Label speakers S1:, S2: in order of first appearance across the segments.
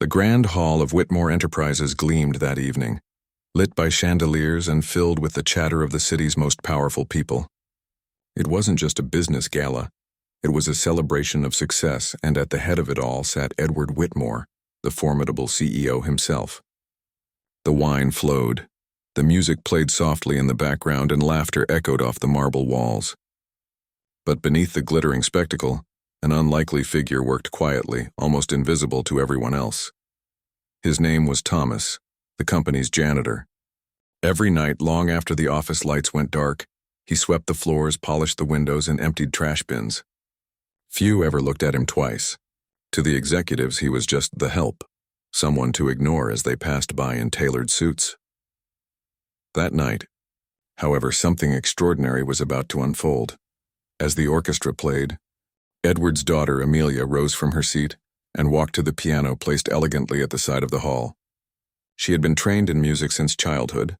S1: The grand hall of Whitmore Enterprises gleamed that evening, lit by chandeliers and filled with the chatter of the city's most powerful people. It wasn't just a business gala. It was a celebration of success, and at the head of it all sat Edward Whitmore, the formidable CEO himself. The wine flowed. The music played softly in the background and laughter echoed off the marble walls. But beneath the glittering spectacle, an unlikely figure worked quietly, almost invisible to everyone else. His name was Thomas, the company's janitor. Every night, long after the office lights went dark, he swept the floors, polished the windows, and emptied trash bins. Few ever looked at him twice. To the executives, he was just the help, someone to ignore as they passed by in tailored suits. That night, however, something extraordinary was about to unfold. As the orchestra played, Edward's daughter, Amelia, rose from her seat and walked to the piano placed elegantly at the side of the hall. She had been trained in music since childhood,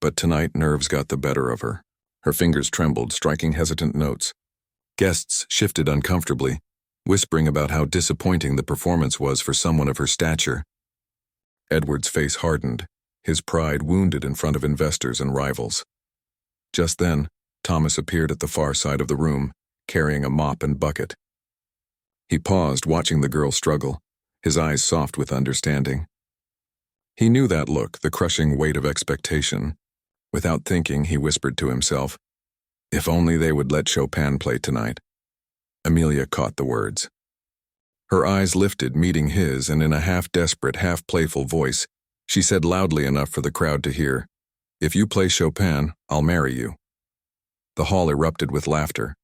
S1: but tonight nerves got the better of her. Her fingers trembled, striking hesitant notes. Guests shifted uncomfortably, whispering about how disappointing the performance was for someone of her stature. Edward's face hardened, his pride wounded in front of investors and rivals. Just then, Thomas appeared at the far side of the room, carrying a mop and bucket. He paused, watching the girl struggle, his eyes soft with understanding. He knew that look, the crushing weight of expectation. Without thinking, he whispered to himself, "If only they would let Chopin play tonight." Amelia caught the words. Her eyes lifted, meeting his, and in a half-desperate, half-playful voice, she said loudly enough for the crowd to hear, "If you play Chopin, I'll marry you." The hall erupted with laughter.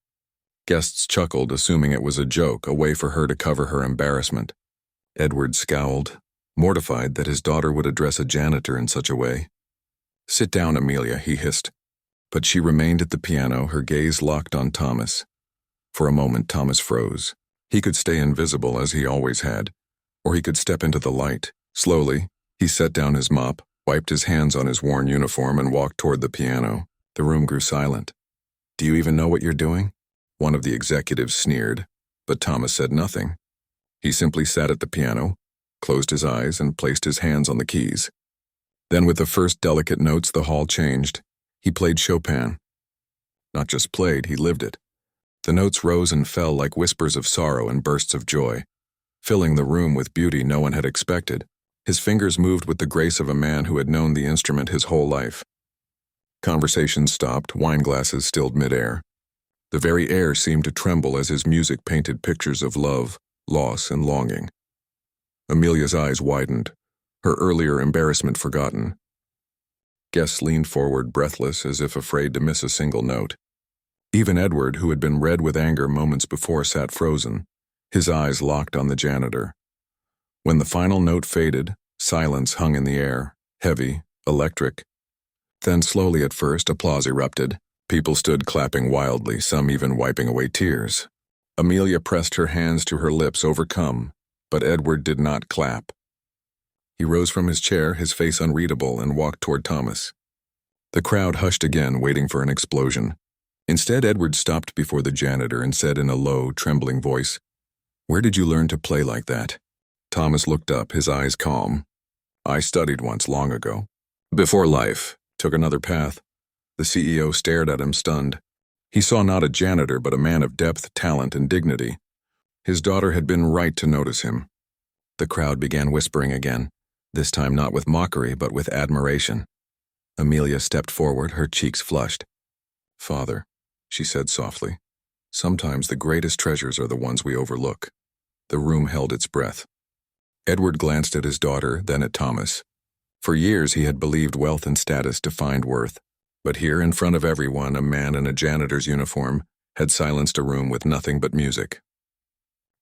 S1: Guests chuckled, assuming it was a joke, a way for her to cover her embarrassment. Edward scowled, mortified that his daughter would address a janitor in such a way. "Sit down, Amelia," he hissed. But she remained at the piano, her gaze locked on Thomas. For a moment, Thomas froze. He could stay invisible as he always had, or he could step into the light. Slowly, he set down his mop, wiped his hands on his worn uniform, and walked toward the piano. The room grew silent. "Do you even know what you're doing?" One of the executives sneered, but Thomas said nothing. He simply sat at the piano, closed his eyes, and placed his hands on the keys. Then, with the first delicate notes, the hall changed. He played Chopin. Not just played, he lived it. The notes rose and fell like whispers of sorrow and bursts of joy, filling the room with beauty no one had expected. His fingers moved with the grace of a man who had known the instrument his whole life. Conversations stopped, wine glasses stilled midair. The very air seemed to tremble as his music painted pictures of love, loss, and longing. Amelia's eyes widened, her earlier embarrassment forgotten. Guests leaned forward, breathless, as if afraid to miss a single note. Even Edward, who had been red with anger moments before, sat frozen, his eyes locked on the janitor. When the final note faded, silence hung in the air, heavy, electric. Then slowly at first, applause erupted. People stood clapping wildly, some even wiping away tears. Amelia pressed her hands to her lips, overcome, but Edward did not clap. He rose from his chair, his face unreadable, and walked toward Thomas. The crowd hushed again, waiting for an explosion. Instead, Edward stopped before the janitor and said in a low, trembling voice, "Where did you learn to play like that?" Thomas looked up, his eyes calm. "I studied once, long ago. Before life took another path." The CEO stared at him, stunned. He saw not a janitor, but a man of depth, talent, and dignity. His daughter had been right to notice him. The crowd began whispering again, this time not with mockery, but with admiration. Amelia stepped forward, her cheeks flushed. "Father," she said softly, "sometimes the greatest treasures are the ones we overlook." The room held its breath. Edward glanced at his daughter, then at Thomas. For years he had believed wealth and status defined worth. But here, in front of everyone, a man in a janitor's uniform had silenced a room with nothing but music.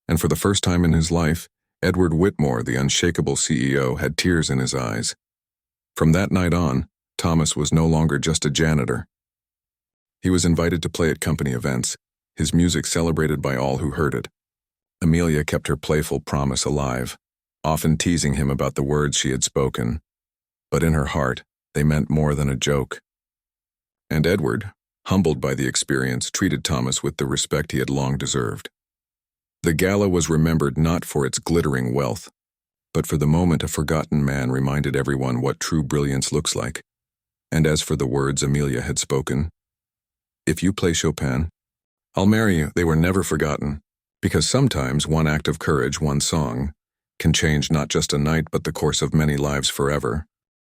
S1: And for the first time in his life, Edward Whitmore, the unshakable CEO, had tears in his eyes. From that night on, Thomas was no longer just a janitor. He was invited to play at company events, his music celebrated by all who heard it. Amelia kept her playful promise alive, often teasing him about the words she had spoken. But in her heart, they meant more than a joke. And Edward, humbled by the experience, treated Thomas with the respect he had long deserved. The gala was remembered not for its glittering wealth, But for the moment, a forgotten man reminded everyone what true brilliance looks like. And as for the words Amelia had spoken, "If you play Chopin, I'll marry you," they were never forgotten. Because sometimes one act of courage, one song, can change not just a night but the course of many lives forever.